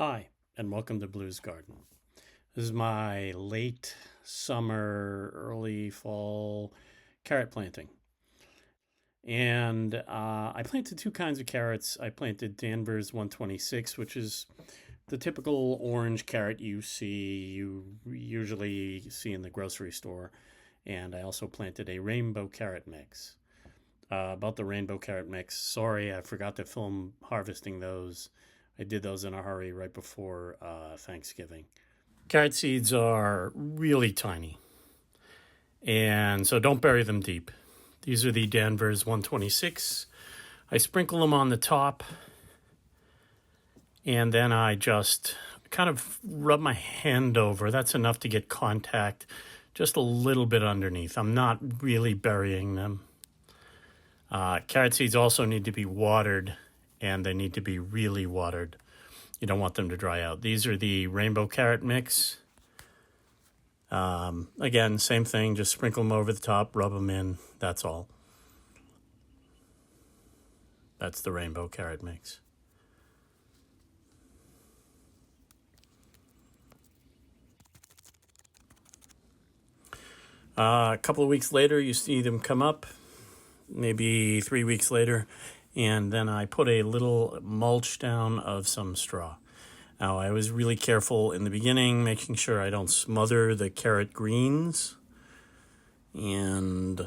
Hi, and welcome to Blue's Garden. This is my late summer, early fall carrot planting. And I planted two kinds of carrots. I planted Danvers 126, which is the typical orange carrot you usually see in the grocery store. And I also planted a rainbow carrot mix. About the rainbow carrot mix, sorry, I forgot to film harvesting those. I did those in a hurry right before Thanksgiving. Carrot seeds are really tiny, and so don't bury them deep. These are the Danvers 126. I sprinkle them on the top, and then I just kind of rub my hand over. That's enough to get contact just a little bit underneath. I'm not really burying them. Carrot seeds also need to be watered, and they need to be really watered. You don't want them to dry out. These are the rainbow carrot mix. Again, same thing, just sprinkle them over the top, rub them in, that's all. That's the rainbow carrot mix. A couple of weeks later, you see them come up, maybe 3 weeks later, and then I put a little mulch down of some straw. Now, I was really careful in the beginning, making sure I don't smother the carrot greens, and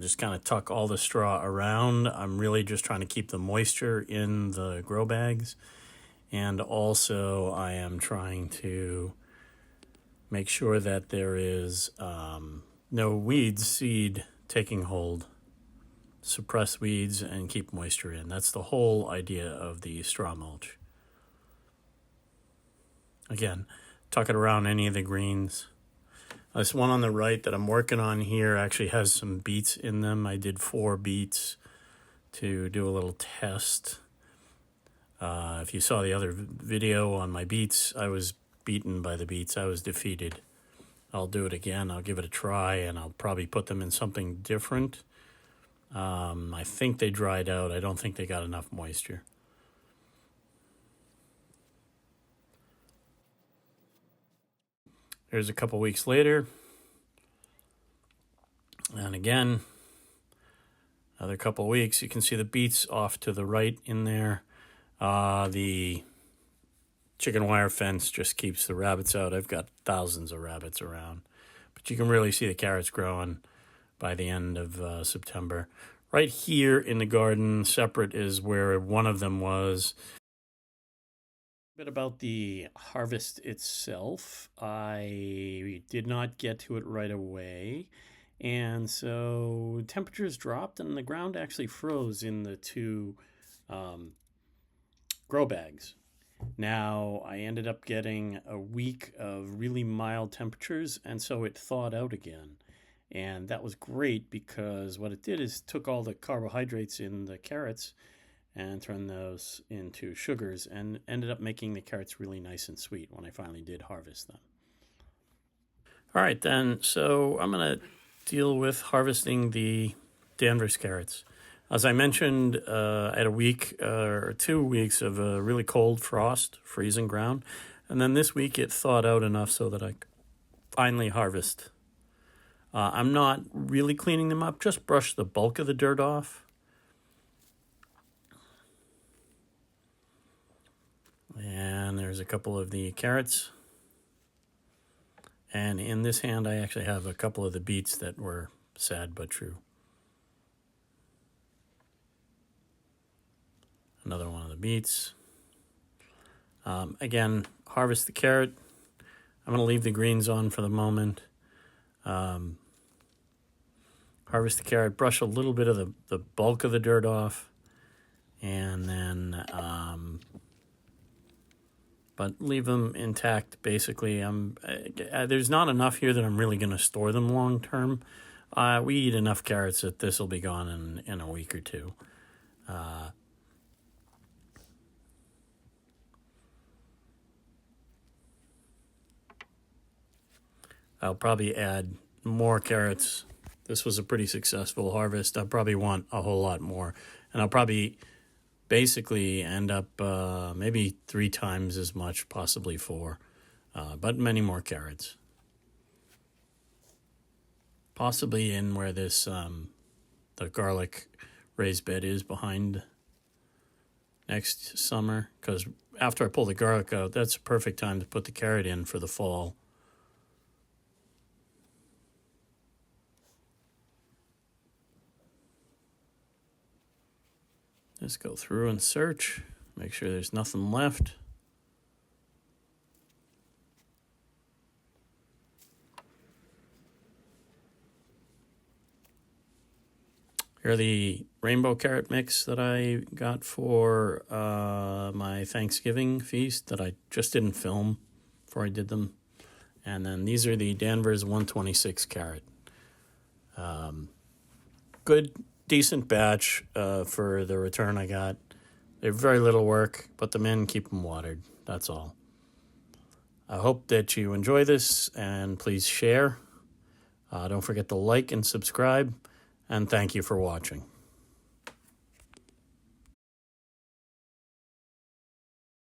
just kind of tuck all the straw around. I'm really just trying to keep the moisture in the grow bags, and also I am trying to make sure that there is no weed seed taking hold. Suppress weeds and keep moisture in. That's the whole idea of the straw mulch. Again, tuck it around any of the greens. This one on the right that I'm working on here actually has some beets in them. I did 4 beets to do a little test. If you saw the other video on my beets, I was beaten by the beets. I was defeated. I'll do it again. I'll give it a try, and I'll probably put them in something different. I think they dried out. I don't think they got enough moisture. Here's a couple weeks later. And again, another couple weeks. You can see the beets off to the right in there. The chicken wire fence just keeps the rabbits out. I've got thousands of rabbits around. But you can really see the carrots growing by the end of September. Right here in the garden, separate, is where one of them was. A bit about the harvest itself. I did not get to it right away, and so temperatures dropped and the ground actually froze in the 2 grow bags. Now, I ended up getting a week of really mild temperatures, and so it thawed out again. And that was great because what it did is took all the carbohydrates in the carrots and turned those into sugars and ended up making the carrots really nice and sweet when I finally did harvest them. All right, then, so I'm going to deal with harvesting the Danvers carrots. As I mentioned, I had a week or 2 weeks of a really cold frost, freezing ground. And then this week it thawed out enough so that I could finally harvest. I'm not really cleaning them up, just brush the bulk of the dirt off. And there's a couple of the carrots. And in this hand, I actually have a couple of the beets that were sad but true. Another one of the beets. Again, harvest the carrot. I'm going to leave the greens on for the moment. Harvest the carrot, brush a little bit of the bulk of the dirt off, and then, but leave them intact, basically. There's not enough here that I'm really going to store them long term. We eat enough carrots that this will be gone in a week or 2. I'll probably add more carrots. This was a pretty successful harvest. I'll probably want a whole lot more. And I'll probably basically end up maybe 3 times as much, possibly 4, but many more carrots. Possibly in where this the garlic raised bed is behind next summer, because after I pull the garlic out, that's a perfect time to put the carrot in for the fall. Just go through and search, make sure there's nothing left. Here are the rainbow carrot mix that I got for my Thanksgiving feast that I just didn't film before I did them. And then these are the Danvers 126 carrot. Good, decent batch for the return I got. They're very little work, but the men keep them watered. That's all. I hope that you enjoy this, and please share. Don't forget to like and subscribe, and thank you for watching.